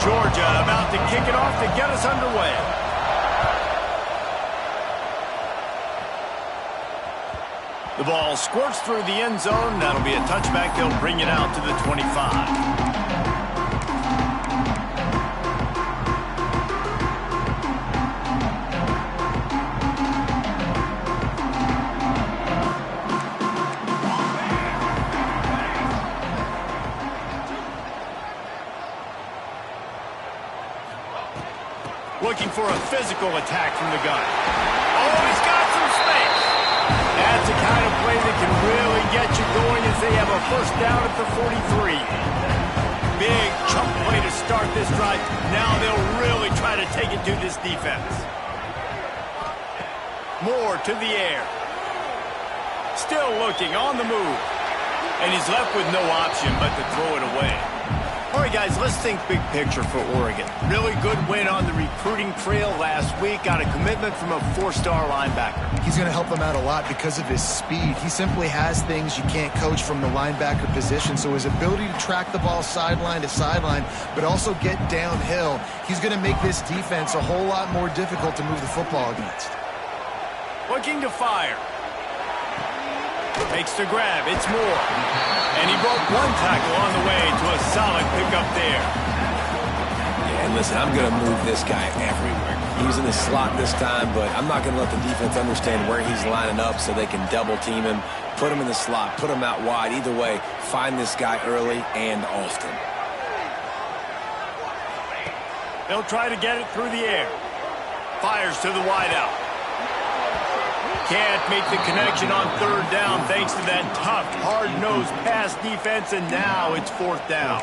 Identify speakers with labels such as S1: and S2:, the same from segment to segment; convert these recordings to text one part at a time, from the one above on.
S1: Georgia about to kick it off to get us underway. The ball squirts through the end zone. That'll be a touchback. They'll bring it out to the 25. Looking for a physical attack from the gun. Oh, he's got some space. That's the kind of play that can really get you going as they have a first down at the 43. Big chunk play to start this drive. Now they'll really try to take it to this defense. Moore to the air. Still looking on the move. And he's left with no option but to throw it away. All right, guys, let's think big picture for Oregon. Really good win on the recruiting trail last week. Got a commitment from a 4-star linebacker.
S2: He's going to help them out a lot because of his speed. He simply has things you can't coach from the linebacker position. So his ability to track the ball sideline to sideline, but also get downhill, he's going to make this defense a whole lot more difficult to move the football against.
S1: Looking to fire. Takes the grab. It's Moore. And he broke one tackle on the way to a solid pickup there.
S3: Yeah, and listen, I'm going to move this guy everywhere. He's in the slot this time, but I'm not going to let the defense understand where he's lining up so they can double team him, put him in the slot, put him out wide. Either way, find this guy early and often.
S1: They'll try to get it through the air. Fires to the wideout. Can't make the connection on third down thanks to that tough, hard-nosed pass defense, and now it's fourth down.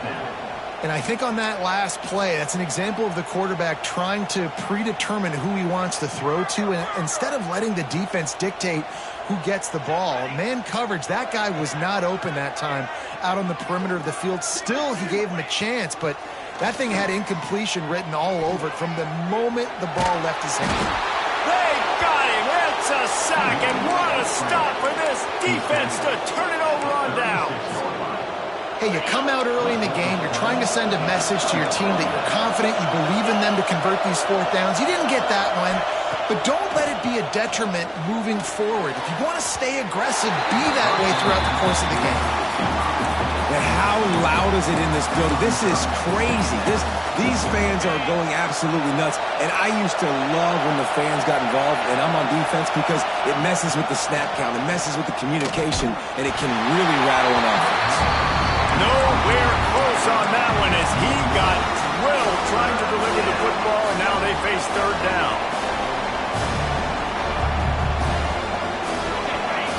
S2: And I think on that last play, that's an example of the quarterback trying to predetermine who he wants to throw to, and instead of letting the defense dictate who gets the ball. Man coverage, that guy was not open that time out on the perimeter of the field. Still, he gave him a chance, but that thing had incompletion written all over it from the moment the ball left his hand.
S1: A sack, and what a stop for this defense to turn it over on downs.
S2: Hey, you come out early in the game, you're trying to send a message to your team that you're confident, you believe in them to convert these fourth downs. You didn't get that one, but don't let it be a detriment moving forward. If you want to stay aggressive, be that way throughout the course of the game.
S3: And how loud is it in this building? This is crazy. These fans are going absolutely nuts. And I used to love when the fans got involved, and I'm on defense because it messes with the snap count. It messes with the communication, and it can really rattle an offense.
S1: Nowhere close on that one as he got drilled trying to deliver the football, and now they face third down.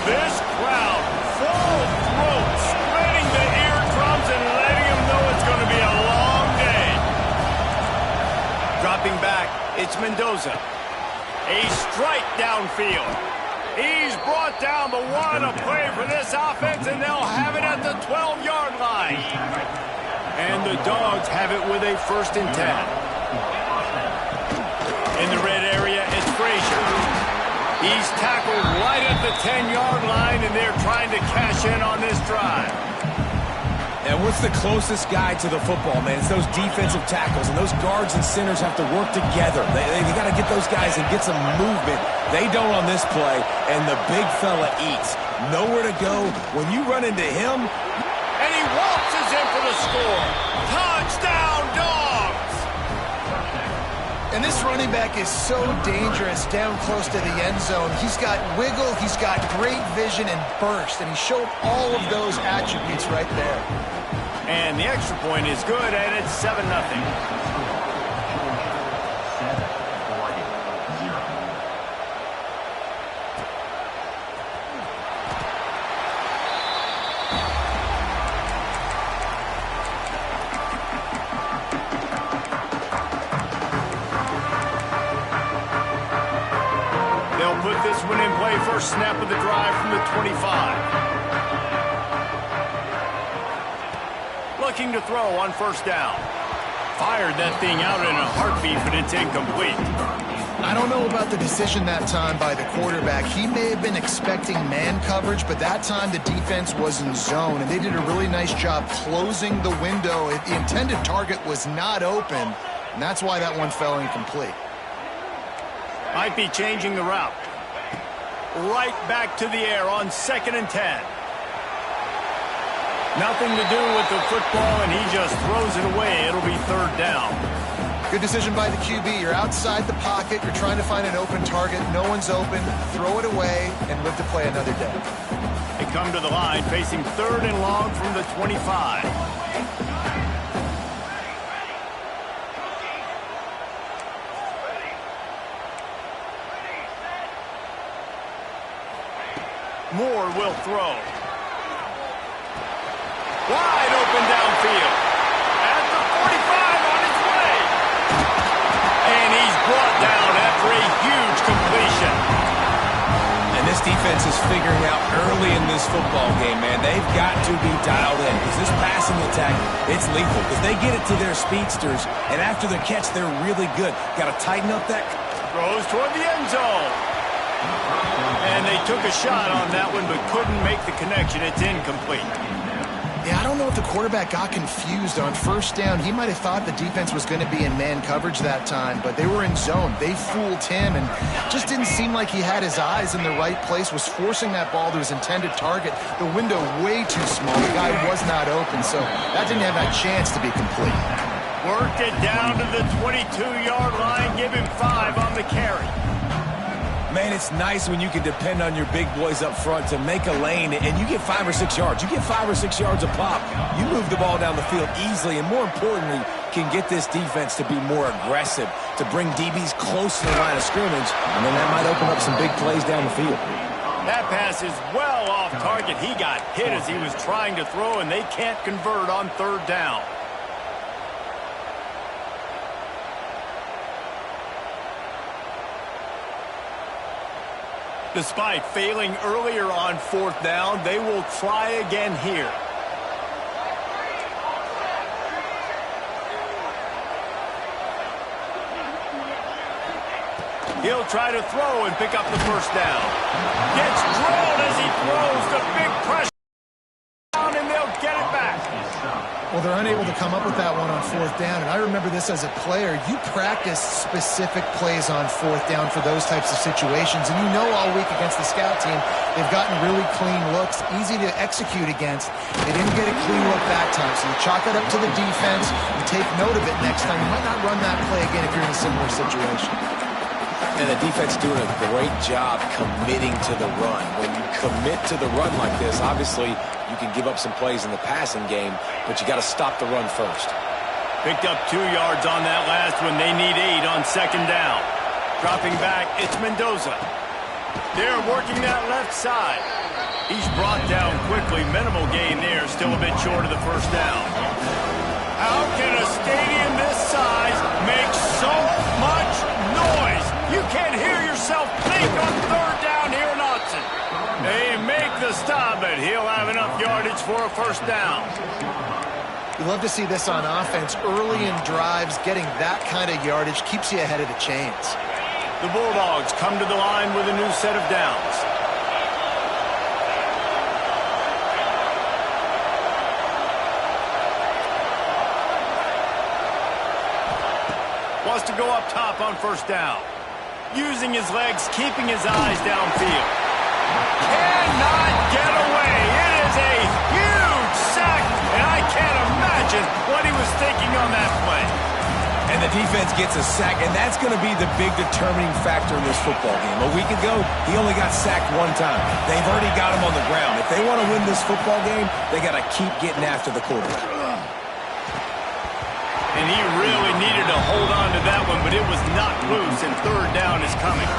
S1: This crowd, full throat, spreading the eardrums and letting them know it's going to be a long day. Dropping back, it's Mendoza. A strike downfield. He's brought down the one, a play for this offense, and they'll have it at the 12-yard line. And the Dogs have it with a 1st and 10. In the red area, it's Frazier. He's tackled right at the 10-yard line, and they're trying to cash in on this drive.
S3: And what's the closest guy to the football, man? It's those defensive tackles, and those guards and centers have to work together. They got to get those guys and get some movement. They don't on this play, and the big fella eats. Nowhere to go. When you run into him,
S1: and he waltzes in for the score. Touchdown, Dogs!
S2: And this running back is so dangerous down close to the end zone. He's got wiggle, he's got great vision and burst, and he showed all of those attributes right there.
S1: And the extra point is good, and it's 7-0. They'll put this one in play. First snap of the drive from the 25. Looking to throw on 1st down. Fired that thing out in a heartbeat, but it's incomplete.
S2: I don't know about the decision that time by the quarterback. He may have been expecting man coverage, but that time the defense was in zone, and they did a really nice job closing the window. The intended target was not open, and that's why that one fell incomplete.
S1: Might be changing the route. Right back to the air on 2nd and 10. Nothing to do with the football, and he just throws it away. It'll be 3rd down.
S2: Good decision by the QB. You're outside the pocket. You're trying to find an open target. No one's open. Throw it away and live to play another day.
S1: They come to the line facing 3rd and long from the 25. Moore will throw. Wide open downfield. At the 45 on his way. And he's brought down after a huge completion.
S3: And this defense is figuring out early in this football game, man. They've got to be dialed in because this passing attack, it's lethal because they get it to their speedsters, and after the catch, they're really good. Got to tighten up that.
S1: Throws toward the end zone. And they took a shot on that one but couldn't make the connection. It's incomplete.
S2: Yeah, I don't know if the quarterback got confused on 1st down. He might have thought the defense was going to be in man coverage that time, but they were in zone. They fooled him and just didn't seem like he had his eyes in the right place, was forcing that ball to his intended target. The window way too small. The guy was not open, so that didn't have a chance to be complete.
S1: Worked it down to the 22-yard line. Give him 5 on the carry.
S3: Man, it's nice when you can depend on your big boys up front to make a lane, and you get 5 or 6 yards. You get 5 or 6 yards a pop. You move the ball down the field easily, and more importantly, can get this defense to be more aggressive, to bring DBs close to the line of scrimmage, and then that might open up some big plays down the field.
S1: That pass is well off target. He got hit as he was trying to throw, and they can't convert on 3rd down. Despite failing earlier on 4th down, they will try again here. He'll try to throw and pick up the 1st down. Gets drilled as he throws. The big pressure down, and they'll get it back.
S2: Well, they're unable to come up with that one on 4th down, and I remember this as a player. You practice specific plays on 4th down for those types of situations, and you know all week against the scout team, they've gotten really clean looks, easy to execute against. They didn't get a clean look that time, so you chalk it up to the defense. You take note of it next time. You might not run that play again if you're in a similar situation.
S3: And the defense doing a great job committing to the run. When you commit to the run like this, obviously you can give up some plays in the passing game, but you got to stop the run first.
S1: Picked up 2 yards on that last one. They need 8 on 2nd down. Dropping back, it's Mendoza. They're working that left side. He's brought down quickly. Minimal gain there. Still a bit short of the 1st down. How can a stadium this size make so much noise? You can't hear yourself think on 3rd down here in Austin. They make the stop, but he'll have enough yardage for a 1st down.
S2: You love to see this on offense. Early in drives, getting that kind of yardage keeps you ahead of the chains.
S1: The Bulldogs come to the line with a new set of downs. Wants to go up top on 1st down. Using his legs, keeping his eyes downfield. Cannot get away. It is a huge sack, and I can't imagine what he was thinking on that play.
S3: And the defense gets a sack, and that's going to be the big determining factor in this football game. A week ago, he only got sacked 1 time. They've already got him on the ground. If they want to win this football game, they got to keep getting after the quarterback.
S1: And he really needed to hold on to that one, but it was not loose, and 3rd down is coming.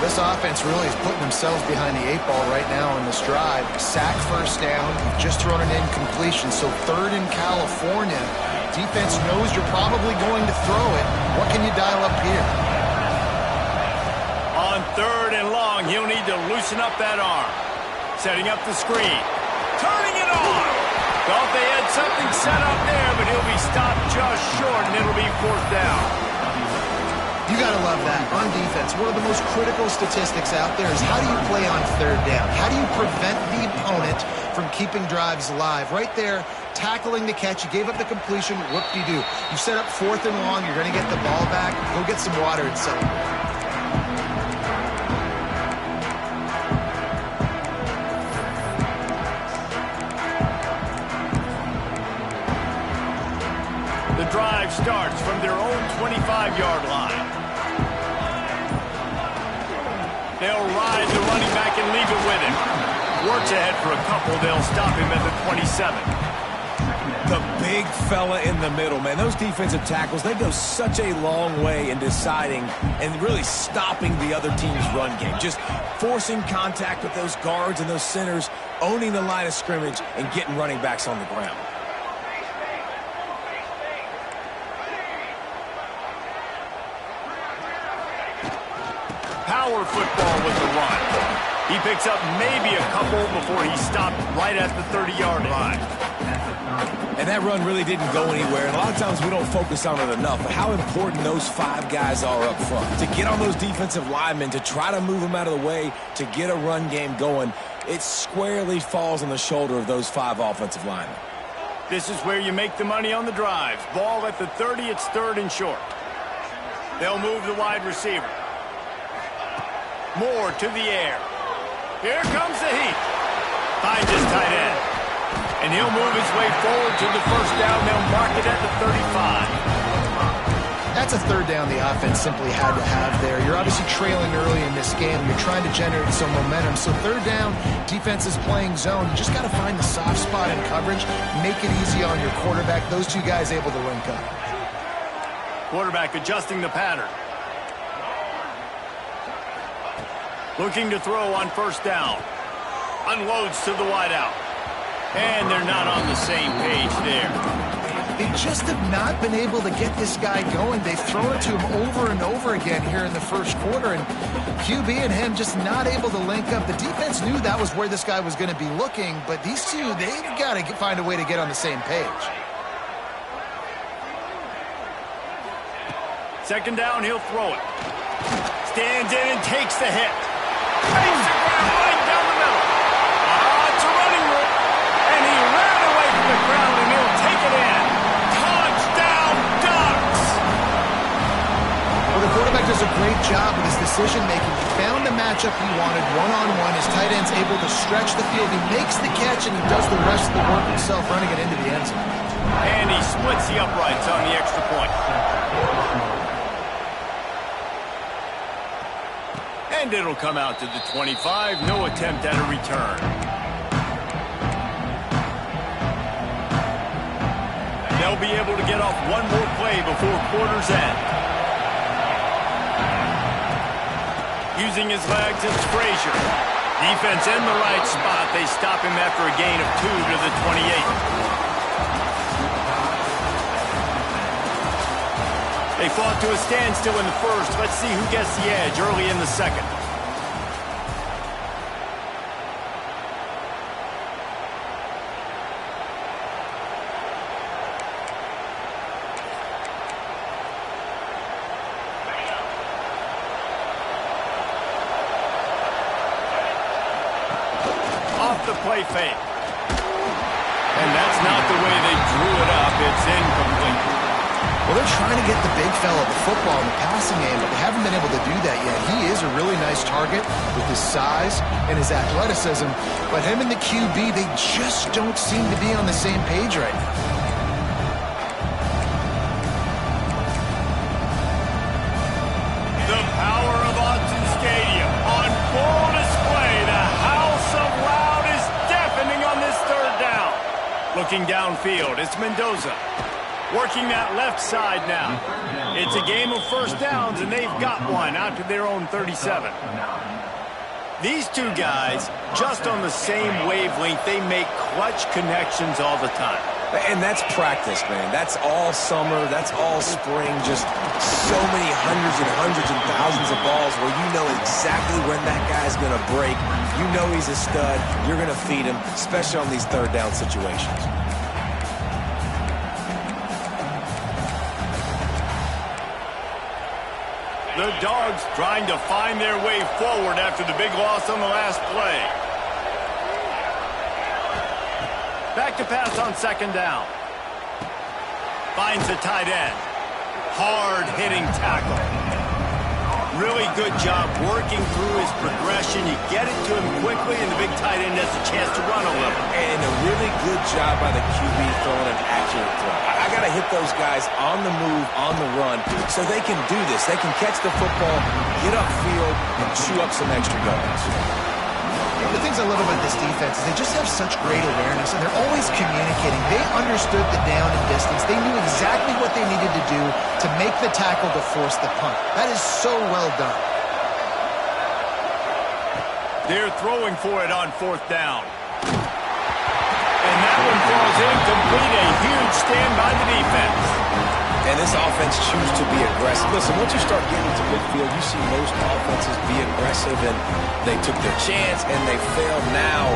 S2: This offense really is putting themselves behind the 8 ball right now on this drive. Sack 1st down. You've just thrown an incompletion, so 3rd in California. Defense knows you're probably going to throw it. What can you dial up here?
S1: On 3rd and long, he'll need to loosen up that arm. Setting up the screen. Turning it on. Thought they had something set up there, but he'll be stopped just short, and it'll be 4th down.
S2: You got to love that. On defense, one of the most critical statistics out there is how do you play on third down? How do you prevent the opponent from keeping drives alive? Right there, tackling the catch. You gave up the completion. Whoop-de-doo. You set up 4th and long. You're going to get the ball back. Go get some water and celebrate.
S1: The drive starts from their own 25-yard line. They'll ride the running back and leave it with him. Works ahead for a couple. They'll stop him at the 27.
S3: The big fella in the middle, man. Those defensive tackles, they go such a long way in deciding and really stopping the other team's run game. Just forcing contact with those guards and those centers, owning the line of scrimmage, and getting running backs on the ground.
S1: Power football with the run. He picks up maybe a couple before he stopped right at the 30-yard line.
S3: And that run really didn't go anywhere. And a lot of times we don't focus on it enough. But how important those 5 guys are up front. To get on those defensive linemen, to try to move them out of the way, to get a run game going, it squarely falls on the shoulder of those 5 offensive linemen.
S1: This is where you make the money on the drives. Ball at the 30, it's 3rd and short. They'll move the wide receiver. Moore to the air. Here comes the heat. Finds his tight end. And he'll move his way forward to the first down. They'll mark it at the 35.
S2: That's a 3rd down the offense simply had to have there. You're obviously trailing early in this game. You're trying to generate some momentum. So 3rd down, defense is playing zone. You just got to find the soft spot in coverage. Make it easy on your quarterback. Those 2 guys able to link up.
S1: Quarterback adjusting the pattern. Looking to throw on 1st down. Unloads to the wideout. And they're not on the same page there.
S2: They just have not been able to get this guy going. They've thrown it to him over and over again here in the 1st quarter, and QB and him just not able to link up. The defense knew that was where this guy was going to be looking, but these 2, they've got to find a way to get on the same page.
S1: 2nd down, he'll throw it. Stands in and takes the hit. Takes the ground right down the middle. It's a running route. And he ran away from the ground, and he'll take it in. Touchdown, Ducks!
S2: Well, the quarterback does a great job with his decision-making. He found the matchup he wanted, one-on-one. His tight end's able to stretch the field. He makes the catch, and he does the rest of the work himself, running it into the end zone.
S1: And he splits the uprights on the extra point. And it'll come out to the 25. No attempt at a return. They'll be able to get off one more play before quarter's end. Using his legs, it's Frazier. Defense in the right spot. They stop him after a gain of 2 to the 28. They fought to a standstill in the 1st. Let's see who gets the edge early in the 2nd. Off the play fake. And that's not the way they drew it up. It's incomplete.
S2: Well, they're trying to get the big fella the football in the passing game, but they haven't been able to do that yet. He is a really nice target with his size and his athleticism, but him and the QB, they just don't seem to be on the same page right now.
S1: The power of Autzen Stadium on full display. The house of loud is deafening on this 3rd down. Looking downfield, it's Mendoza. Working that left side now. It's a game of 1st downs, and they've got one out to their own 37. These 2 guys, just on the same wavelength, they make clutch connections all the time.
S3: And that's practice, man. That's all summer. That's all spring. Just so many hundreds and thousands of balls where you know exactly when that guy's going to break. You know he's a stud. You're going to feed him, especially on these 3rd down situations.
S1: The Dogs trying to find their way forward after the big loss on the last play. Back to pass on second down. Finds the tight end. Hard-hitting tackle. Really good job working through his progression. You get it to him quickly, and the big tight end has a chance to run a little.
S3: And a really good job by the QB throwing an accurate throw. I got to hit those guys on the move, on the run, so they can do this. They can catch the football, get upfield, and chew up some extra yards.
S2: One of the things I love about this defense is they just have such great awareness, and they're always communicating. They understood the down and distance. They knew exactly what they needed to do to make the tackle to force the punt. That is so well done.
S1: They're throwing for it on fourth down. And that one falls incomplete. A huge stand by the defense.
S3: And this offense chooses to be aggressive. Listen, once you start getting to midfield, you see most offenses be aggressive, and they took their chance, and they failed now.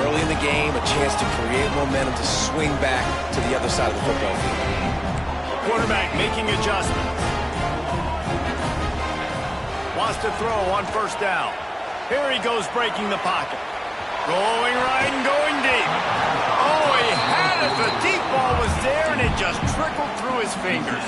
S3: Early in the game, a chance to create momentum to swing back to the other side of the football field.
S1: Quarterback making adjustments. Wants to throw on first down. Here he goes breaking the pocket. Rolling right and going deep. Oh, he had it. The deep ball was there, and it just trickled through his fingers.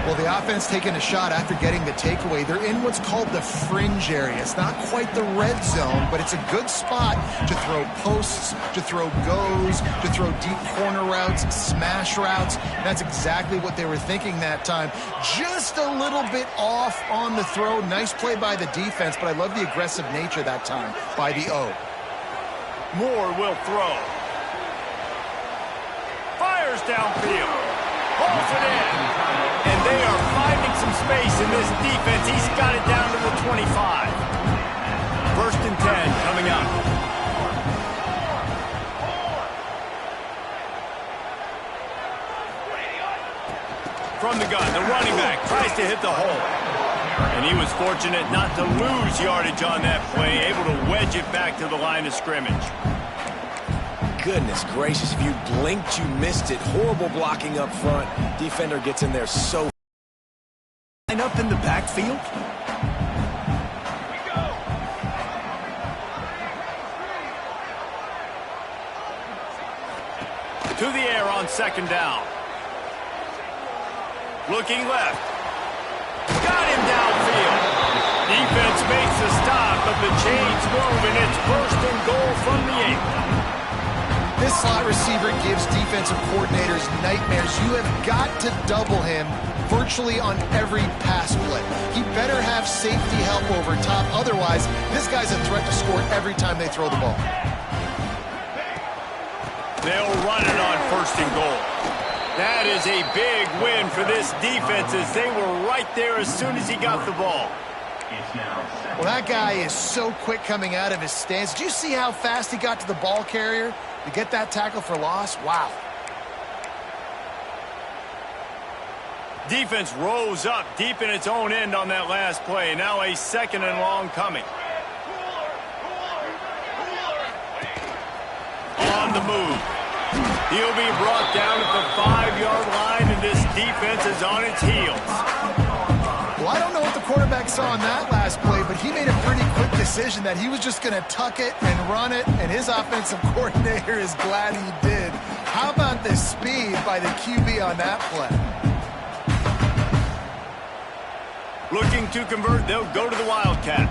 S2: Well, the offense taking a shot after getting the takeaway. They're in what's called the fringe area. It's not quite the red zone, but it's a good spot to throw posts, to throw goes, to throw deep corner routes, smash routes. And that's exactly what they were thinking that time. Just a little bit off on the throw. Nice play by the defense, but I love the aggressive nature that time by the O.
S1: Moore will throw. Fires downfield. Pulls it in. And they are finding some space in this defense. He's got it down to the 25. First and 10 coming up. From the gun, the running back tries to hit the hole. And he was fortunate not to lose yardage on that play, able to wedge it back to the line of scrimmage.
S3: Goodness gracious, if you blinked, you missed it. Horrible blocking up front. Defender gets in there so.
S1: Line up in the backfield. To the air on second down. Looking left. Got him downfield. Defense makes a stop, but the chains move, and it's first and goal from the 8.
S2: This slot receiver gives defensive coordinators nightmares. You have got to double him virtually on every pass play. He better have safety help over top. Otherwise, this guy's a threat to score every time they throw the ball.
S1: They'll run it on first and goal. That is a big win for this defense, as they were right there as soon as he got the ball.
S2: Well, that guy is so quick coming out of his stance. Did you see how fast he got to the ball carrier to get that tackle for loss? Wow.
S1: Defense rose up deep in its own end on that last play. Now a second and long coming. On the move. He'll be brought down at the 5-yard line, and this defense is on its heels.
S2: Well, I don't know what the quarterback saw in that last play, but he made a pretty quick decision that he was just going to tuck it and run it, and his offensive coordinator is glad he did. How about the speed by the QB on that play?
S1: Looking to convert, they'll go to the Wildcat.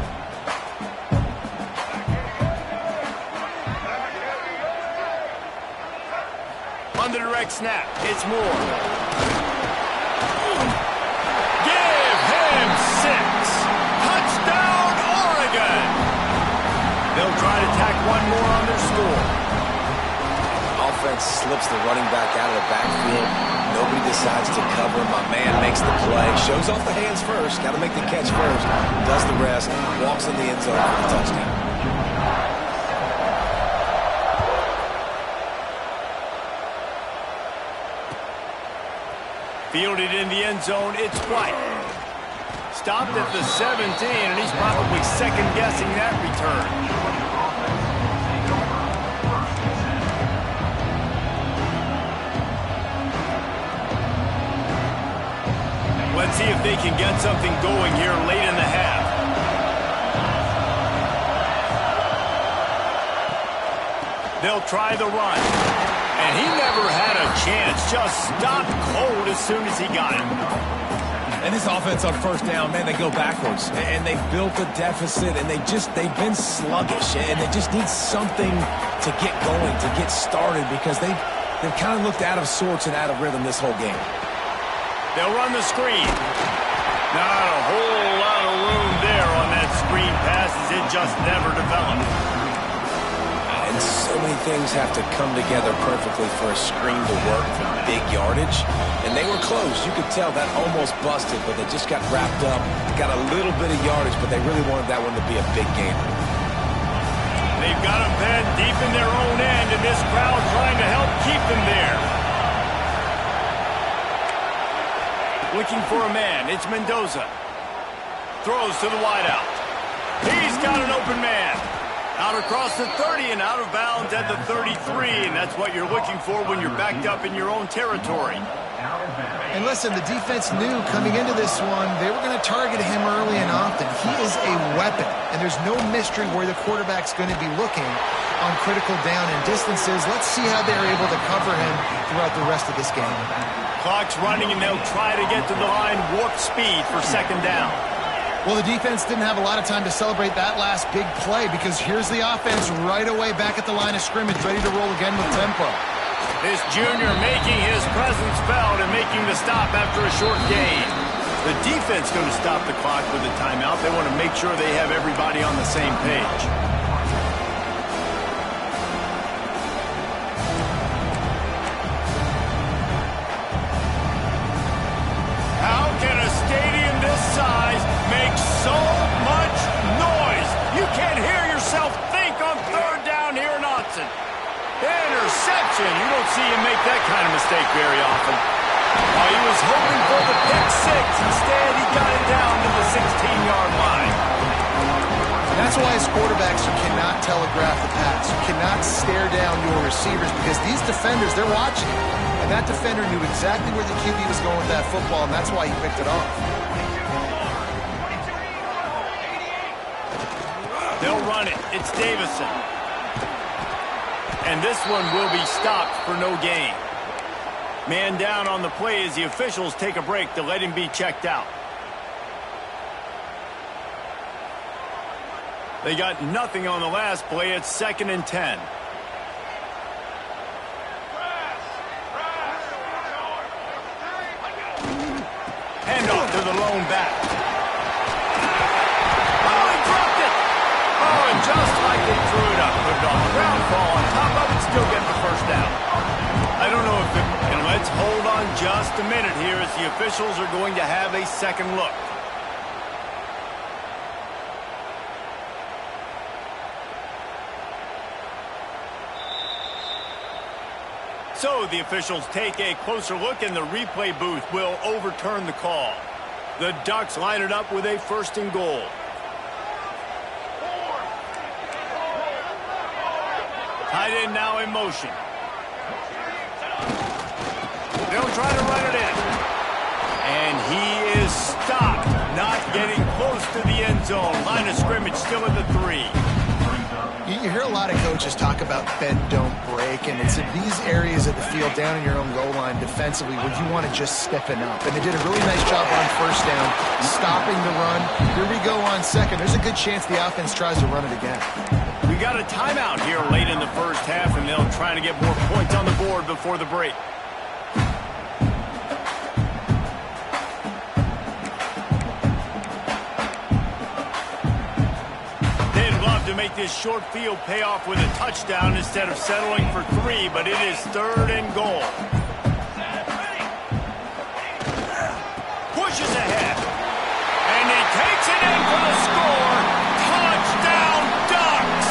S1: On the direct snap, it's Moore. Give him 6. Touchdown, Oregon! They'll try to tack one more on their score.
S3: Offense slips the running back out of the backfield. Nobody decides to cover. My man makes the play. Shows off the hands first. Got to make the catch first. Does the rest. Walks in the end zone for the touchdown.
S1: Fielded in the end zone, it's White. Stopped at the 17, and he's probably second-guessing that return. Let's see if they can get something going here late in the half. They'll try the run. And he never had a chance. Just stopped cold as soon as he got it.
S3: And this offense on first down, man, they go backwards. And they've built a deficit, and they've been sluggish. And they just need something to get going, to get started, because they've kind of looked out of sorts and out of rhythm this whole game.
S1: They'll run the screen. Not a whole lot of room there on that screen pass, as it just never developed.
S3: And so many things have to come together perfectly for a screen to work for big yardage. And they were close. You could tell that almost busted, but they just got wrapped up, got a little bit of yardage, but they really wanted that one to be a big game.
S1: They've got them pinned deep in their own end, and this crowd trying to help keep them there. Looking for a man. It's Mendoza. Throws to the wideout. He's got an open man. Out across the 30 and out of bounds at the 33, and that's what you're looking for when you're backed up in your own territory.
S2: And listen, the defense knew coming into this one, they were going to target him early and often. He is a weapon, and there's no mystery where the quarterback's going to be looking on critical down and distances. Let's see how they're able to cover him throughout the rest of this game.
S1: Clock's running, and they'll try to get to the line warp speed for second down.
S2: Well, the defense didn't have a lot of time to celebrate that last big play, because here's the offense right away back at the line of scrimmage, ready to roll again with tempo.
S1: This junior making his presence felt and making the stop after a short gain. The defense going to stop the clock with a timeout. They want to make sure they have everybody on the same page. How can a stadium this size make so much noise? You can't hear yourself think on third down here in Autzen. Interception. You don't see him make that kind of mistake very often. Oh, he was hoping for the pick six. Instead, he got it down to the 16-yard line.
S2: That's why as quarterbacks, you cannot telegraph the pass. You cannot stare down your receivers, because these defenders, they're watching. And that defender knew exactly where the QB was going with that football, and that's why he picked it off.
S1: They'll run it. It's Davison. And this one will be stopped for no gain. Man down on the play as the officials take a break to let him be checked out. They got nothing on the last play. It's 2nd and 10. Handoff to the lone back. Oh, he dropped it. Oh, and just like they threw it up, put it on the ground, fall on top of it, still get the first down. I don't know if it, and let's hold on just a minute here as the officials are going to have a second look. So the officials take a closer look, and the replay booth will overturn the call. The Ducks line it up with a 1st and goal. Tight end now in motion. They'll try to run it in. And he is stopped, not getting close to the end zone. Line of scrimmage still at the 3.
S2: You hear a lot of coaches talk about bend, don't break, and it's in these areas of the field down in your own goal line defensively where you want to just stiffen up. And they did a really nice job on first down, stopping the run. Here we go on second. There's a good chance the offense tries to run it again.
S1: We got a timeout here late in the first half, and they'll try to get more points on the board before the break. To make this short field pay off with a touchdown instead of settling for 3, but it is 3rd and goal. Pushes ahead. And he takes it in for the score. Touchdown, Ducks!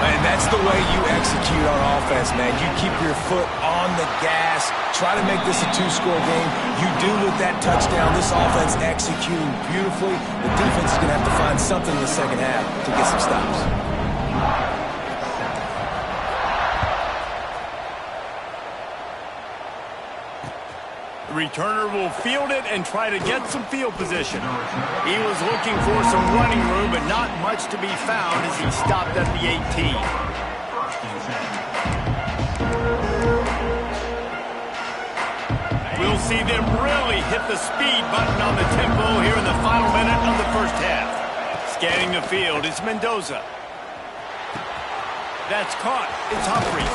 S3: And that's the way you execute on offense, man. You keep your foot on the gas. Try to make this a 2-score game. You do with that touchdown. This offense executing beautifully. The defense is going to have to find something in the second half to get some stops.
S1: The returner will field it and try to get some field position. He was looking for some running room, but not much to be found as he stopped at the 18. We'll see them really hit the speed button on the tempo here in the final minute of the first half. Scanning the field, it's Mendoza. That's caught. It's Humphries.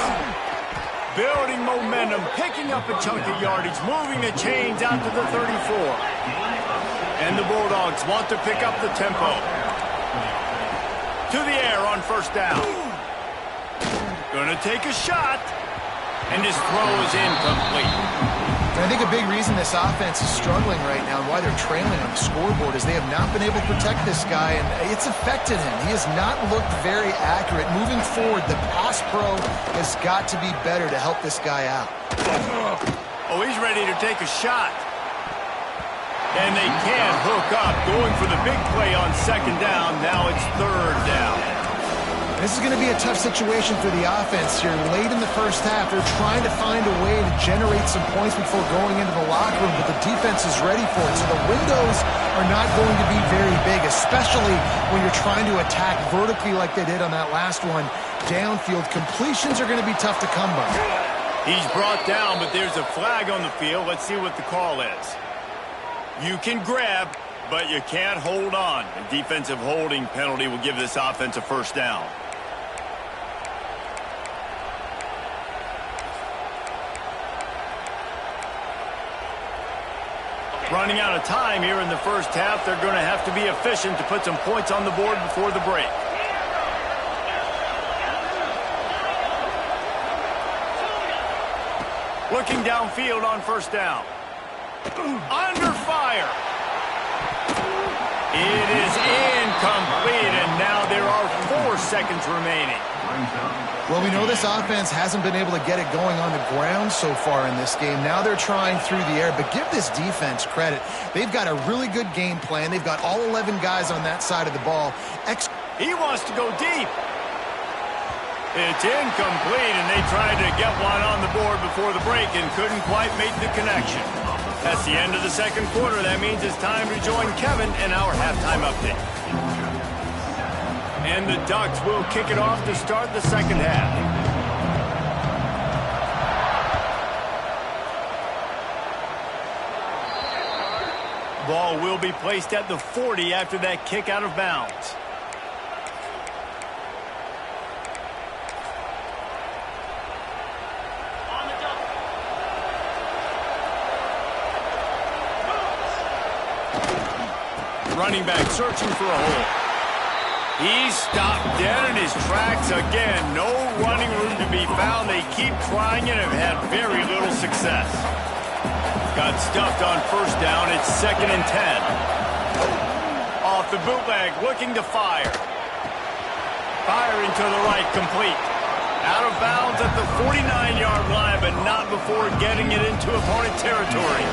S1: Building momentum, picking up a chunk of yardage, moving the chains out to the 34. And the Bulldogs want to pick up the tempo. To the air on first down. Gonna take a shot. And his throw is incomplete.
S2: And I think a big reason this offense is struggling right now and why they're trailing on the scoreboard is they have not been able to protect this guy, and it's affected him. He has not looked very accurate. Moving forward, the pass pro has got to be better to help this guy out.
S1: Oh, he's ready to take a shot. And they can't hook up. Going for the big play on second down. Now it's third down.
S2: This is going to be a tough situation for the offense here. Late in the first half, they're trying to find a way to generate some points before going into the locker room, but the defense is ready for it. So the windows are not going to be very big, especially when you're trying to attack vertically like they did on that last one. Downfield completions are going to be tough to come by.
S1: He's brought down, but there's a flag on the field. Let's see what the call is. You can grab, but you can't hold on. A defensive holding penalty will give this offense a first down. Running out of time here in the first half. They're going to have to be efficient to put some points on the board before the break. Looking downfield on first down. Under fire. It is incomplete, and now there are 4 seconds remaining.
S2: Well, we know this offense hasn't been able to get it going on the ground so far in this game. Now they're trying through the air, but give this defense credit. They've got a really good game plan. They've got all 11 guys on that side of the ball.
S1: He wants to go deep. It's incomplete, and they tried to get one on the board before the break and couldn't quite make the connection. That's the end of the second quarter. That means it's time to join Kevin in our halftime update. And the Ducks will kick it off to start the second half. Ball will be placed at the 40 after that kick out of bounds. Running back searching for a hole. He's stopped dead in his tracks again. No running room to be found. They keep trying and have had very little success. Got stuffed on first down. It's 2nd and 10. Off the bootleg, looking to fire. Firing to the right, complete. Out of bounds at the 49-yard line, but not before getting it into opponent territory.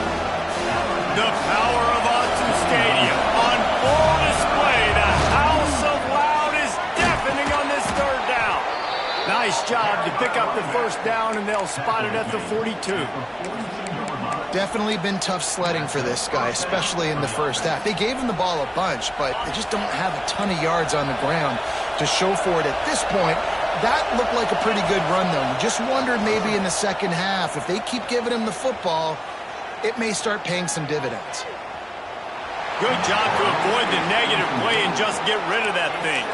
S1: The power of Autzen Stadium on full display. The house of loud is deafening on this third down. Nice job to pick up the first down, and they'll spot it at the 42.
S2: Definitely been tough sledding for this guy, especially in the first half. They gave him the ball a bunch, but they just don't have a ton of yards on the ground to show for it at this point. That looked like a pretty good run, though. You just wondered maybe in the second half, if they keep giving him the football, it may start paying some dividends.
S1: Good job to avoid the negative play and just get rid of that thing.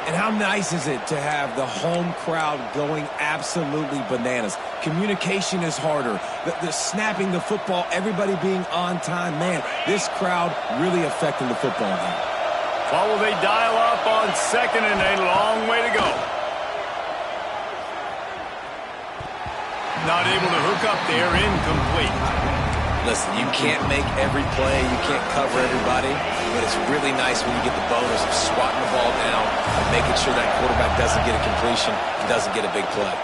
S3: And how nice is it to have the home crowd going absolutely bananas? Communication is harder. The snapping the football, everybody being on time. Man, this crowd really affecting the football game.
S1: Well, will they dial up on 2nd and a long way to go? Not able to hook up there, incomplete.
S4: Listen, you can't make every play, you can't cover everybody, but it's really nice when you get the bonus of swatting the ball down and making sure that quarterback doesn't get a completion and doesn't get a big play.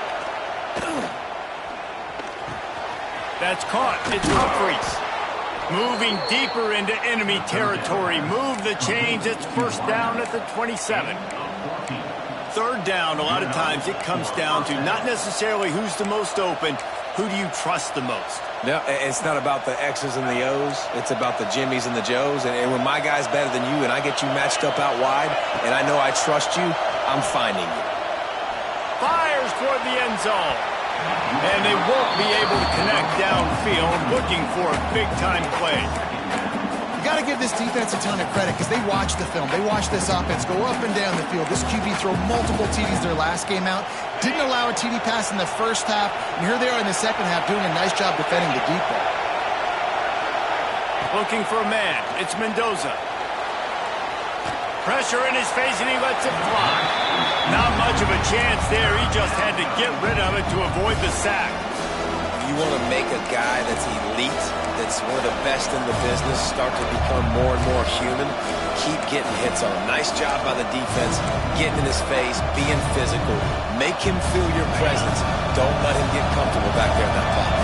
S1: That's caught. It's Humphries. Moving deeper into enemy territory. Move the chains. It's first down at the 27. Third down, a lot of times it comes down to not necessarily who's the most open, who do you trust the most?
S4: No, it's not about the X's and the O's. It's about the Jimmys and the Joes. And when my guy's better than you and I get you matched up out wide and I know I trust you, I'm finding you.
S1: Fires toward the end zone. And they won't be able to connect downfield, looking for a big-time play.
S2: You got to give this defense a ton of credit because they watch the film. They watch this offense go up and down the field. This QB throw multiple TDs their last game out. Didn't allow a TD pass in the first half. And here they are in the second half doing a nice job defending the deep ball.
S1: Looking for a man. It's Mendoza. Pressure in his face, and he lets it fly. Not much of a chance there. He just had to get rid of it to avoid the sack.
S4: You want to make a guy that's elite, that's one of the best in the business, start to become more and more human, keep getting hits on him. Nice job by the defense, getting in his face, being physical. Make him feel your presence. Don't let him get comfortable back there in that pocket.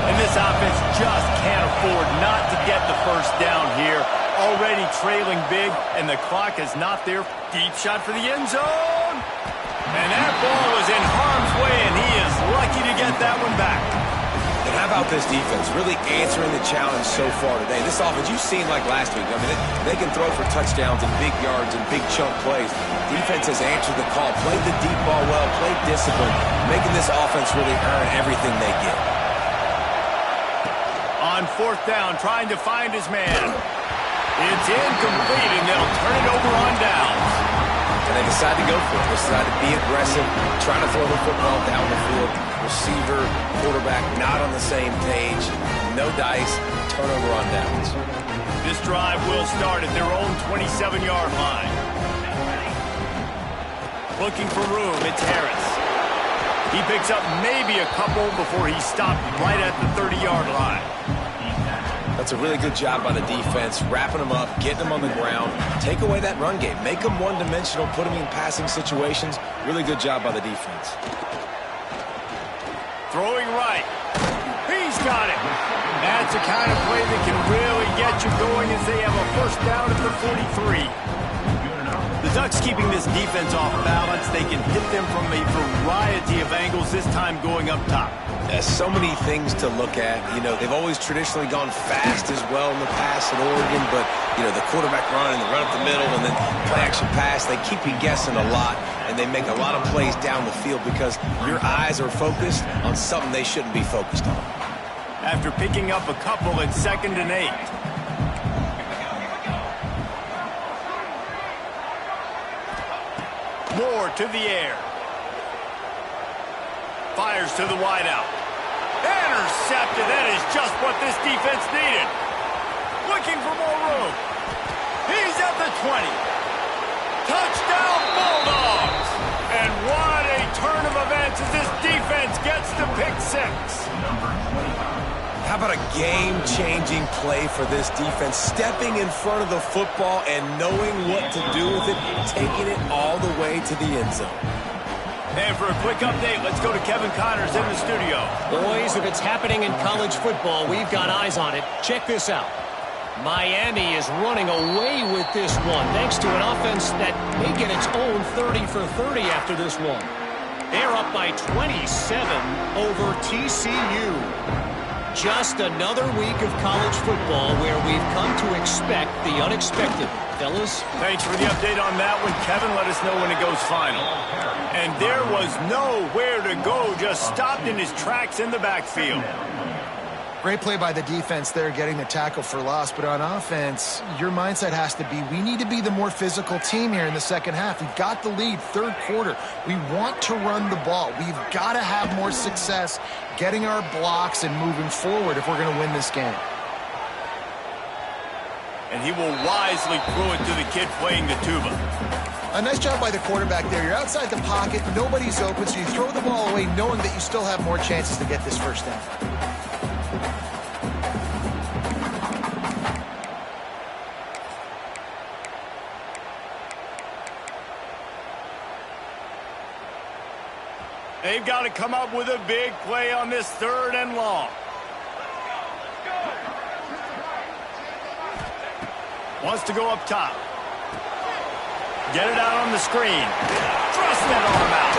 S1: And this offense just can't afford not to get the first down here. Already trailing big, and the clock is not there. Deep shot for the end zone. And that ball was in harm's way, and he is lucky to get that one back.
S4: And how about this defense really answering the challenge so far today? This offense, you've seen like last week. I mean, they can throw for touchdowns and big yards and big chunk plays. Defense has answered the call, played the deep ball well, played discipline, making this offense really earn everything they get.
S1: On fourth down, trying to find his man. It's incomplete, and they'll turn it over on downs.
S4: And they decide to go for it. They decide to be aggressive, trying to throw the football down the field. Receiver, quarterback, not on the same page. No dice, turnover on downs.
S1: This drive will start at their own 27-yard line. Looking for room, it's Harris. He picks up maybe a couple before he's stopped right at the 30-yard line.
S4: That's a really good job by the defense, wrapping them up, getting them on the ground. Take away that run game. Make them one-dimensional, put them in passing situations. Really good job by the defense.
S1: Throwing right. He's got it. That's the kind of play that can really get you going as they have a first down at the 43. The Ducks keeping this defense off balance. They can hit them from a variety of angles, this time going up top.
S4: So many things to look at. You know, they've always traditionally gone fast as well in the past in Oregon, but, you know, the quarterback run and the run up the middle and then play-action pass, they keep you guessing a lot, and they make a lot of plays down the field because your eyes are focused on something they shouldn't be focused on.
S1: After picking up a couple in 2nd and 8. Moore to the air. Fires to the wideout. Intercepted. That is just what this defense needed. Looking for more room. He's at the 20. Touchdown Bulldogs. And what a turn of events as this defense gets to pick 6.
S4: How about a game-changing play for this defense? Stepping in front of the football and knowing what to do with it, taking it all the way to the end zone.
S1: And for a quick update, let's go to Kevin Connors in the studio.
S5: Boys, if it's happening in college football, we've got eyes on it. Check this out. Miami is running away with this one, thanks to an offense that may get its own 30 for 30 after this one. They're up by 27 over TCU. Just another week of college football where we've come to expect the unexpected. Fellas?
S1: Thanks for the update on that one, Kevin. Let us know when it goes final. And there was nowhere to go, just stopped in his tracks in the backfield.
S2: Great play by the defense there, getting the tackle for loss. But on offense, your mindset has to be, we need to be the more physical team here in the second half. We've got the lead, 3rd quarter. We want to run the ball. We've got to have more success getting our blocks and moving forward if we're going to win this game.
S1: And he will wisely throw it to the kid playing the tuba.
S2: A nice job by the quarterback there. You're outside the pocket, nobody's open, so you throw the ball away knowing that you still have more chances to get this first down.
S1: They've got to come up with a big play on this 3rd and long. Wants to go up top. Get it out on the screen. Thrust that arm out.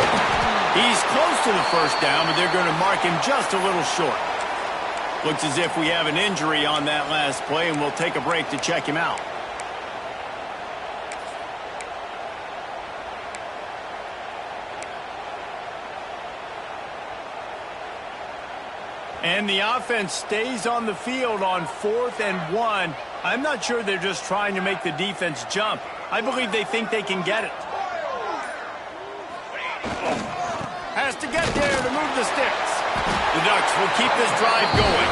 S1: He's close to the first down, but they're going to mark him just a little short. Looks as if we have an injury on that last play, and we'll take a break to check him out. And the offense stays on the field on 4th and 1. I'm not sure they're just trying to make the defense jump. I believe they think they can get it. Has to get there to move the sticks. The Ducks will keep this drive going.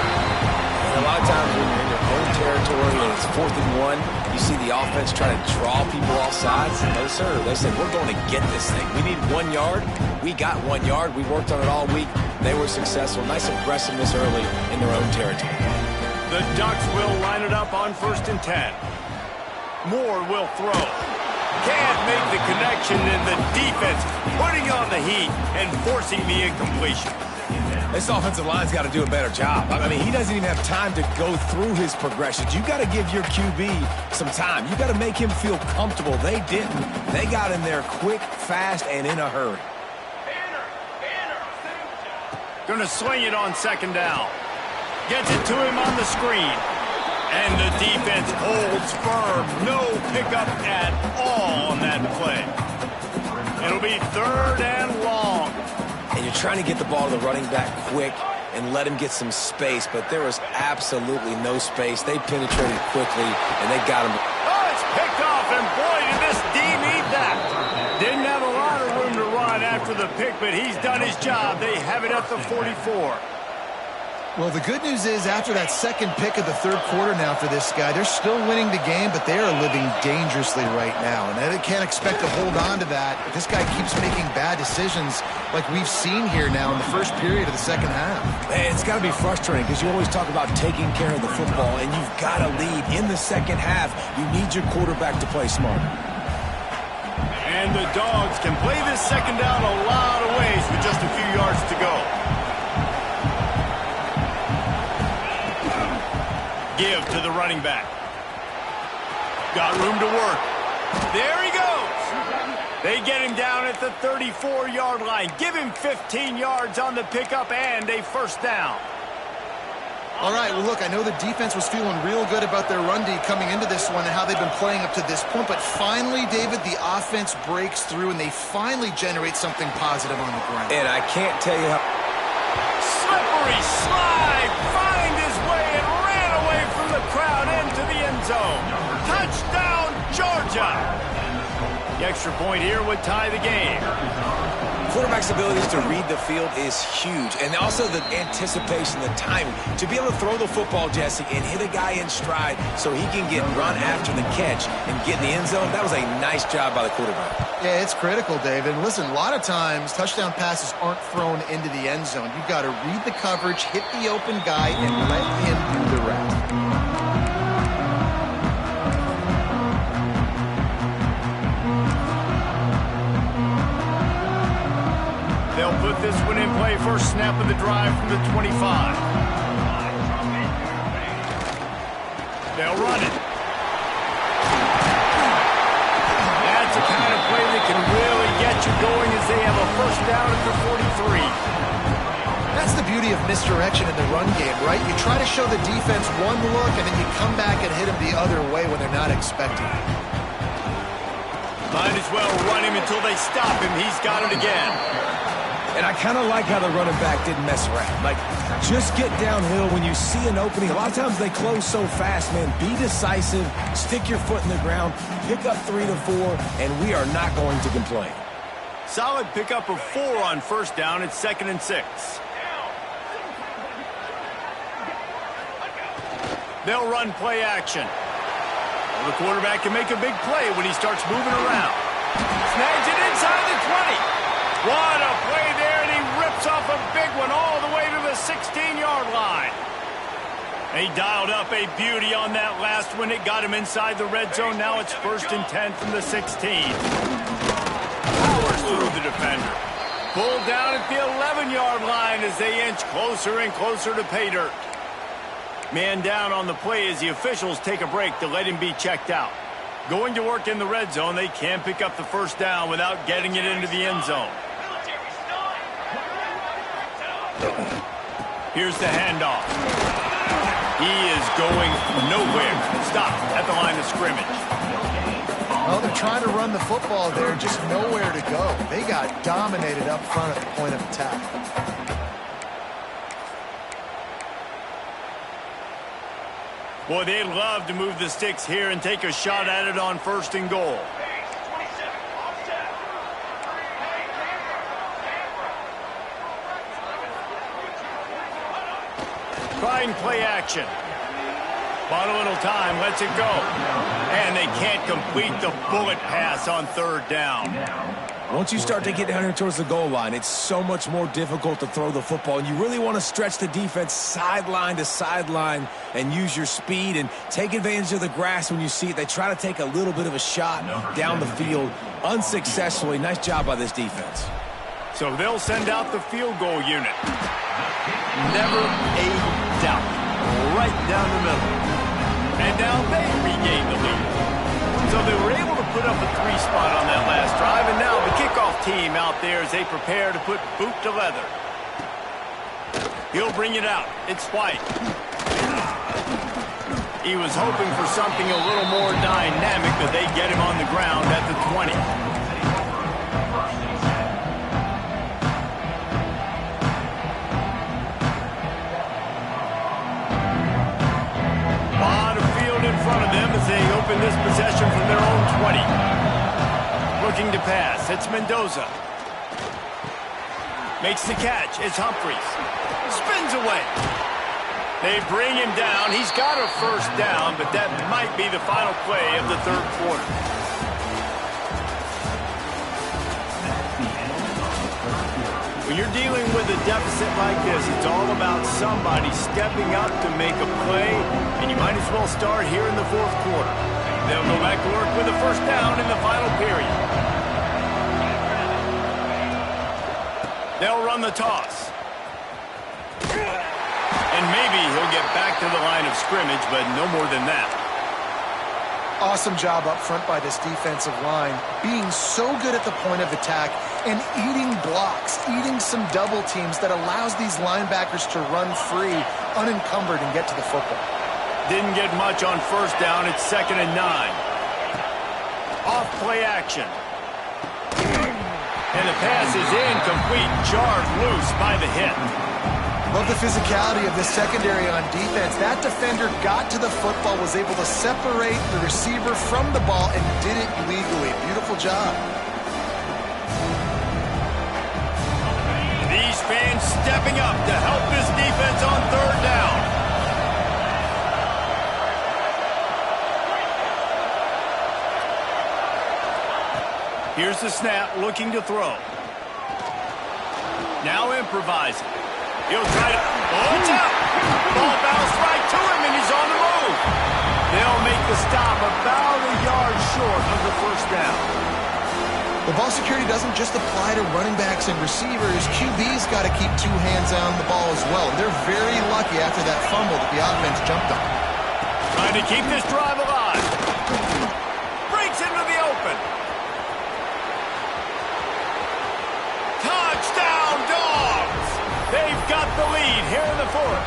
S4: And a lot of times when you're in your own territory and it's 4th and 1, you see the offense try to draw people off sides. No, sir. They said, we're going to get this thing. We need 1 yard. We got 1 yard. We worked on it all week. They were successful. Nice aggressiveness early in their own territory.
S1: The Ducks will line it up on 1st and 10. Moore will throw. Can't make the connection, and the defense putting on the heat and forcing the incompletion.
S3: This offensive line's got to do a better job. I mean, he doesn't even have time to go through his progressions. You got to give your QB some time. You got to make him feel comfortable. They didn't. They got in there quick, fast, and in a hurry.
S1: Going to swing it on 2nd down. Gets it to him on the screen. And the defense holds firm. No pickup at all on that play. It'll be 3rd and long.
S4: And you're trying to get the ball to the running back quick and let him get some space, but there was absolutely no space. They penetrated quickly, and they got him.
S1: Oh, it's picked off, and boy, did this D need that. Didn't have a lot of room to run after the pick, but he's done his job. They have it at the 44.
S2: Well, the good news is after that second pick of the 3rd quarter now for this guy, they're still winning the game, but they are living dangerously right now. And they can't expect to hold on to that if this guy keeps making bad decisions like we've seen here now in the first period of the second half.
S3: Hey, it's got to be frustrating because you always talk about taking care of the football, and you've got to lead in the second half. You need your quarterback to play smart.
S1: And the Dogs can play this 2nd down a lot of ways with just a few yards to go. Give to the running back. Got room to work. There he goes. They get him down at the 34-yard line. Give him 15 yards on the pickup and a 1st down.
S2: All right, well, look, I know the defense was feeling real good about their run D coming into this one and how they've been playing up to this point, but finally, David, the offense breaks through and they finally generate something positive on the ground.
S4: And I can't tell you how...
S1: Slippery slide, find his way and ran away from the crowd into the end zone. Touchdown, Georgia. The extra point here would tie the game.
S4: Quarterback's abilities to read the field is huge, and also the anticipation, the timing. To be able to throw the football, Jesse, and hit a guy in stride so he can get run after the catch and get in the end zone, that was a nice job by the quarterback.
S2: Yeah, it's critical, David. Listen, a lot of times touchdown passes aren't thrown into the end zone. You've got to read the coverage, hit the open guy, and let him do the rest.
S1: They'll put this one in play first snap of the drive from the 25. They'll run it. That's the kind of play that can really get you going as they have a 1st down at the 43.
S2: That's the beauty of misdirection in the run game, right? You try to show the defense one look, and then you come back and hit them the other way when they're not expecting it.
S1: Might as well run him until they stop him. He's got it again.
S3: And I kind of like how the running back didn't mess around. Like, just get downhill when you see an opening. A lot of times they close so fast, man. Be decisive, stick your foot in the ground, pick up 3 to 4, and we are not going to complain.
S1: Solid pickup of 4 on 1st down. It's 2nd and 6. They'll run play action. Well, the quarterback can make a big play when he starts moving around. Snags it inside the 20. What a play there, and he rips off a big one all the way to the 16-yard line. They dialed up a beauty on that last one. It got him inside the red zone. Now it's 1st and 10 from the 16. Powers through the defender. Pulled down at the 11-yard line as they inch closer and closer to pay dirt. Man down on the play as the officials take a break to let him be checked out. Going to work in the red zone, they can't pick up the 1st down without getting it into the end zone. Here's the handoff. He is going nowhere. Stop at the line of scrimmage.
S2: Well, they're trying to run the football there, just nowhere to go. They got dominated up front at the point of attack.
S1: Boy, they'd love to move the sticks here and take a shot at it on 1st and goal. Trying play action. Bought a little time, lets it go. And they can't complete the bullet pass on 3rd down.
S3: Once you start to get down here towards the goal line, it's so much more difficult to throw the football. And you really want to stretch the defense sideline to sideline and use your speed and take advantage of the grass when you see it. They try to take a little bit of a shot down the field unsuccessfully. Nice job by this defense.
S1: So they'll send out the field goal unit. Never a doubt. Right down the middle. And now they regain the lead. So they were able to put up a 3 spot on that last drive, and now the kickoff team out there as they prepare to put boot to leather. He'll bring it out. It's White. He was hoping for something a little more dynamic, but they get him on the ground at the 20. In front of them as they open this possession from their own 20. Looking to pass. It's Mendoza. Makes the catch. It's Humphries. Spins away. They bring him down. He's got a 1st down, but that might be the final play of the 3rd quarter. When you're dealing with a deficit like this, it's all about somebody stepping up to make a play, and you might as well start here in the 4th quarter. They'll go back to work with a 1st down in the final period. They'll run the toss. And maybe he'll get back to the line of scrimmage, but no more than that.
S2: Awesome job up front by this defensive line, being so good at the point of attack and eating blocks, eating some double teams that allows these linebackers to run free, unencumbered, and get to the football.
S1: Didn't get much on 1st down. It's 2nd and 9. Off play action. And the pass is incomplete, jarred loose by the hit.
S2: Love the physicality of this secondary on defense. That defender got to the football, was able to separate the receiver from the ball, and did it legally. Beautiful job.
S1: These fans stepping up to help this defense on 3rd down. Here's the snap, looking to throw. Now improvising. He'll try to... Oh, it's out! Ball bounced right to him, and he's on the move. They'll make the stop about a yard short of the 1st down.
S2: The ball security doesn't just apply to running backs and receivers. QB's got to keep 2 hands on the ball as well. They're very lucky after that fumble that the offense jumped on.
S1: Trying to keep this drive alive. Breaks into the open. Touchdown, Dogs! They've got the lead here in the 4th.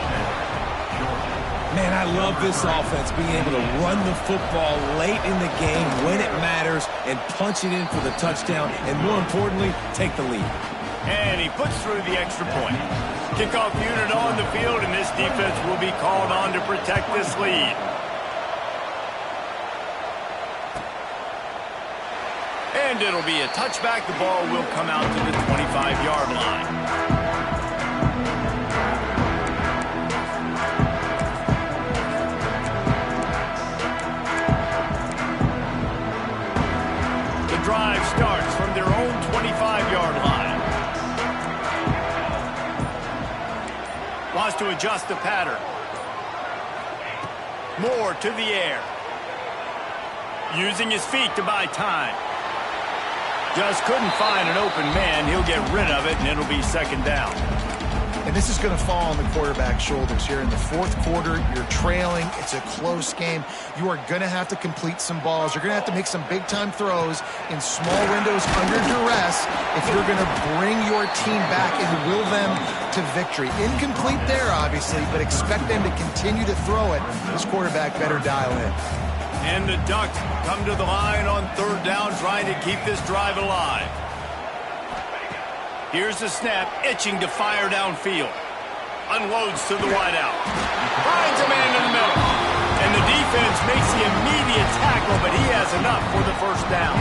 S3: Man, I love this offense, being able to run the football late in the game when it matters and punch it in for the touchdown, and more importantly, take the lead.
S1: And he puts through the extra point. Kickoff unit on the field, and this defense will be called on to protect this lead. And it'll be a touchback. The ball will come out to the 25-yard line. Drive starts from their own 25-yard line. Wants to adjust the pattern. Moore to the air. Using his feet to buy time. Just couldn't find an open man. He'll get rid of it, and it'll be 2nd down.
S2: And this is going to fall on the quarterback's shoulders here in the fourth quarter. You're trailing. It's a close game. You are going to have to complete some balls. You're going to have to make some big-time throws in small windows under duress if you're going to bring your team back and will them to victory. Incomplete there, obviously, but expect them to continue to throw it. This quarterback better dial in.
S1: And the Ducks come to the line on third down, trying to keep this drive alive. Here's the snap, itching to fire downfield. Unloads to the wideout. Finds a man in the middle. And the defense makes the immediate tackle, but he has enough for the first down.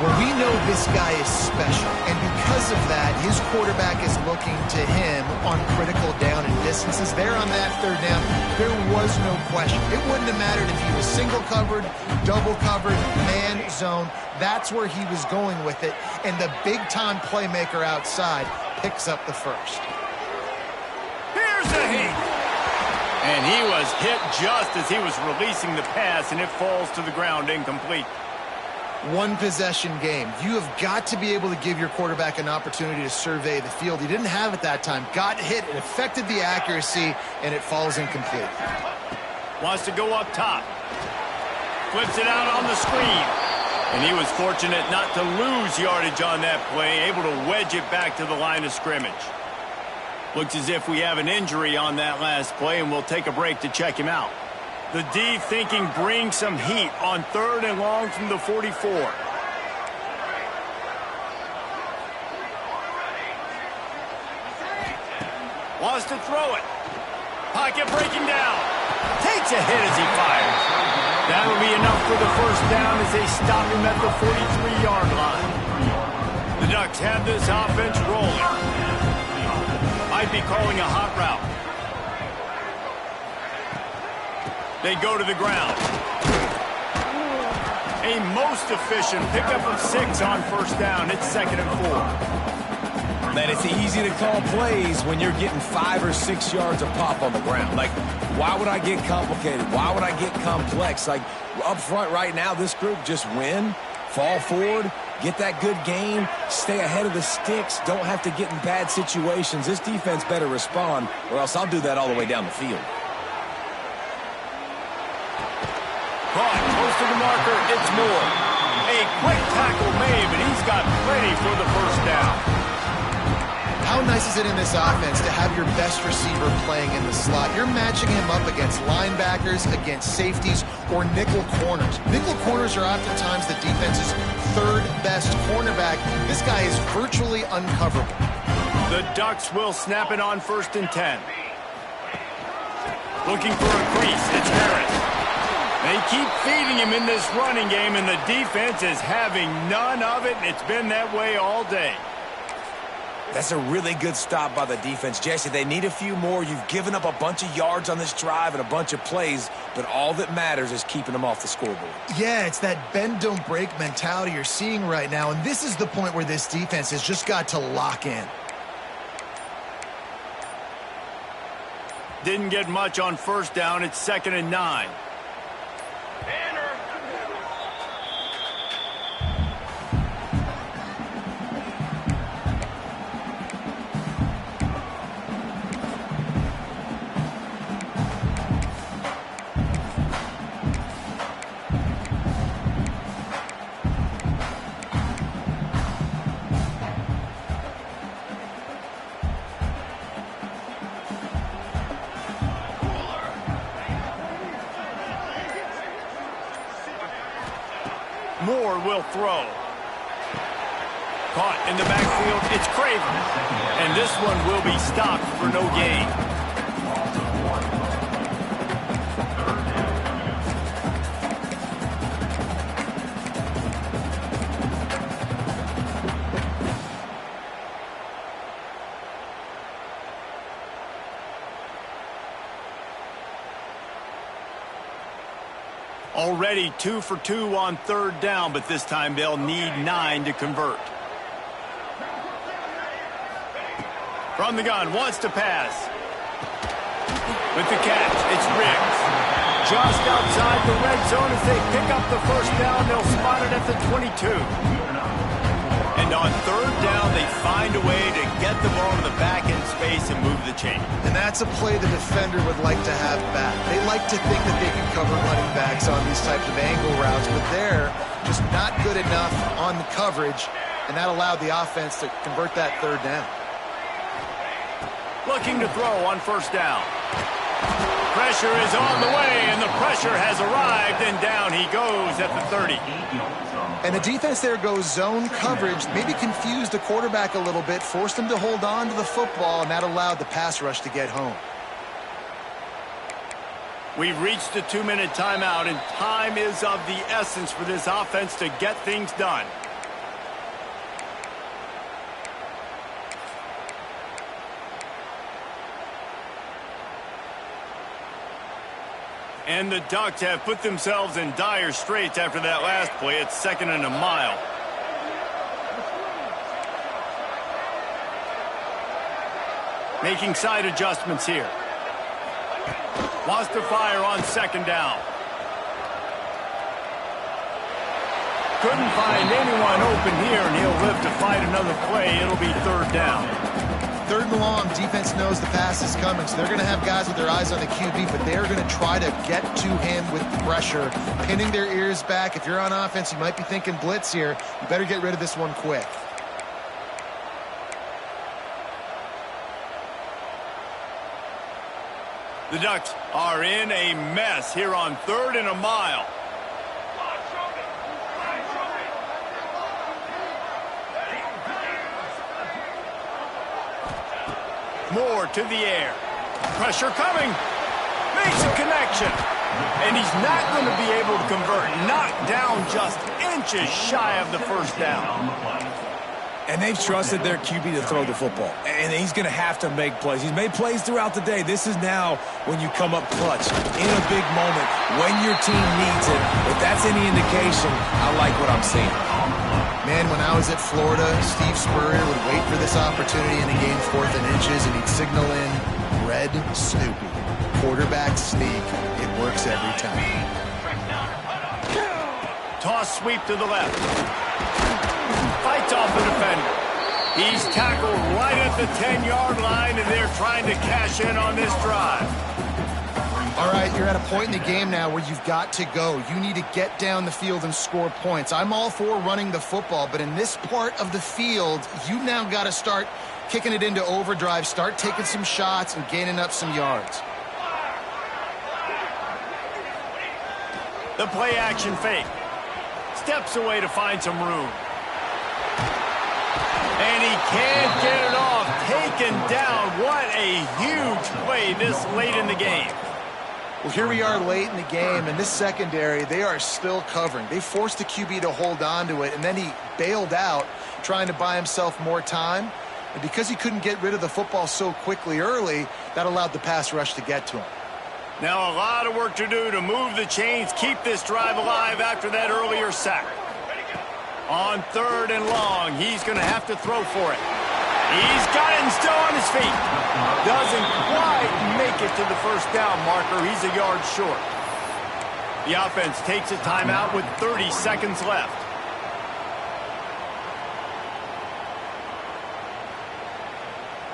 S2: Well, we know this guy is special, and because of that, his quarterback is looking to him on critical down and distances. There on that third down, there was no question. It wouldn't have mattered if he was single covered, double covered, man zone. That's where he was going with it, and the big-time playmaker outside picks up the first.
S1: Here's the hit. And he was hit just as he was releasing the pass, and it falls to the ground incomplete.
S2: One possession game. You have got to be able to give your quarterback an opportunity to survey the field. He didn't have it that time. Got hit. It affected the accuracy, and it falls incomplete.
S1: Wants to go up top. Flips it out on the screen. And he was fortunate not to lose yardage on that play, able to wedge it back to the line of scrimmage. Looks as if we have an injury on that last play, and we'll take a break to check him out. The D thinking bring some heat on third and long from the 44. Wants to throw it. Pocket breaking down. Takes a hit as he fires. That'll be enough for the first down as they stop him at the 43-yard line. The Ducks have this offense rolling. Might be calling a hot route. They go to the ground. A most efficient pickup of 6 on first down. It's 2nd and 4.
S3: Man, it's easy to call plays when you're getting 5 or 6 yards of pop on the ground. Like, why would I get complicated? Why would I get complex? Like, up front right now, this group just win, fall forward, get that good gain, stay ahead of the sticks, don't have to get in bad situations. This defense better respond, or else I'll do that all the way down the field.
S1: Caught close to the marker, it's Moore. A quick tackle made, but he's got plenty for the first down.
S2: How nice is it in this offense to have your best receiver playing in the slot? You're matching him up against linebackers, against safeties, or nickel corners. Nickel corners are oftentimes the defense's third best cornerback. This guy is virtually uncoverable.
S1: The Ducks will snap it on 1st and 10. Looking for a crease, it's Harris. They keep feeding him in this running game, and the defense is having none of it, and it's been that way all day.
S3: That's a really good stop by the defense. Jesse, they need a few more. You've given up a bunch of yards on this drive and a bunch of plays, but all that matters is keeping them off the scoreboard.
S2: Yeah, it's that bend, don't break mentality you're seeing right now, and this is the point where this defense has just got to lock in.
S1: Didn't get much on first down. It's 2nd and 9. Moore will throw. Caught in the backfield, it's Craven. And this one will be stopped for no gain. Already 2 for 2 on third down, but this time they'll need 9 to convert. From the gun, wants to pass. With the catch, it's Riggs. Just outside the red zone as they pick up the first down. They'll spot it at the 22. And And on third down, they find a way to get the ball in the back end space and move the chain.
S2: And that's a play the defender would like to have back. They like to think that they can cover running backs on these types of angle routes, but they're just not good enough on the coverage, and that allowed the offense to convert that third down.
S1: Looking to throw on first down. Pressure is on the way, and the pressure has arrived, and down he goes at the 30.
S2: And the defense there goes zone coverage, maybe confused the quarterback a little bit, forced him to hold on to the football, and that allowed the pass rush to get home.
S1: We've reached the 2-minute timeout, and time is of the essence for this offense to get things done. And the Ducks have put themselves in dire straits after that last play. It's 2nd and a mile. Making side adjustments here. Wants to fire on 2nd down. Couldn't find anyone open here, and he'll live to fight another play. It'll be 3rd down.
S2: 3rd and long, defense knows the pass is coming, so they're going to have guys with their eyes on the QB, but they're going to try to get to him with pressure, pinning their ears back. If you're on offense, you might be thinking blitz here. You better get rid of this one quick.
S1: The Ducks are in a mess here on 3rd and a mile. Moore to the air. Pressure coming. Makes a connection. And he's not going to be able to convert. Knocked down just inches shy of the first down.
S3: And they've trusted their QB to throw the football. And he's going to have to make plays. He's made plays throughout the day. This is now when you come up clutch in a big moment when your team needs it. If that's any indication, I like what I'm seeing.
S2: Man, when I was at Florida, Steve Spurrier would wait for this opportunity in a game 4th and inches, and he'd signal in Red Snoopy. Quarterback sneak. It works every time.
S1: Toss sweep to the left. Fights off the defender. He's tackled right at the 10-yard line, and they're trying to cash in on this drive.
S2: All right, you're at a point in the game now where you've got to go. You need to get down the field and score points. I'm all for running the football, but in this part of the field, you now got to start kicking it into overdrive, start taking some shots and gaining up some yards.
S1: The play action fake. Steps away to find some room. And he can't get it off. Taken down. What a huge play this late in the game.
S2: Well, here we are late in the game, and this secondary, they are still covering. They forced the QB to hold on to it, and then he bailed out trying to buy himself more time. And because he couldn't get rid of the football so quickly early, that allowed the pass rush to get to him.
S1: Now a lot of work to do to move the chains, keep this drive alive after that earlier sack. On 3rd and long, he's going to have to throw for it. He's got it and still on his feet. Doesn't quite make it to the first down marker. He's a yard short. The offense takes a timeout with 30 seconds left.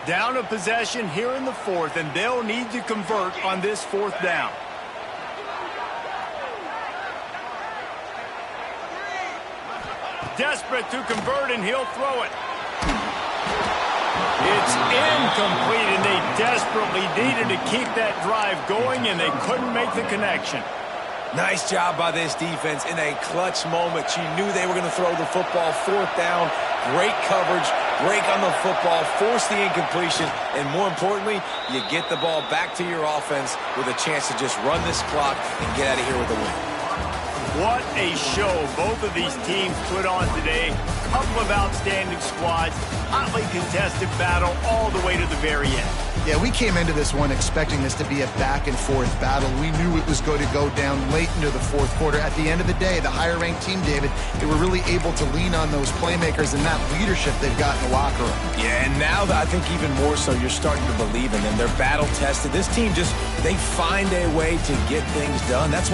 S1: Down a possession here in the 4th, and they'll need to convert on this 4th down. Desperate to convert, and he'll throw it. It's incomplete, and they desperately needed to keep that drive going, and they couldn't make the connection.
S3: Nice job by this defense in a clutch moment. You knew they were going to throw the football. 4th down, great coverage, break on the football, force the incompletion, and more importantly, you get the ball back to your offense with a chance to just run this clock and get out of here with a win.
S1: What a show both of these teams put on today. Couple of outstanding squads, hotly contested battle all the way to the very end.
S2: Yeah, we came into this one expecting this to be a back-and-forth battle. We knew it was going to go down late into the 4th quarter. At the end of the day, the higher-ranked team, David, they were really able to lean on those playmakers and that leadership they've got in the locker room.
S3: Yeah, and now I think even more so, you're starting to believe in them. They're battle-tested. This team just, they find a way to get things done. That's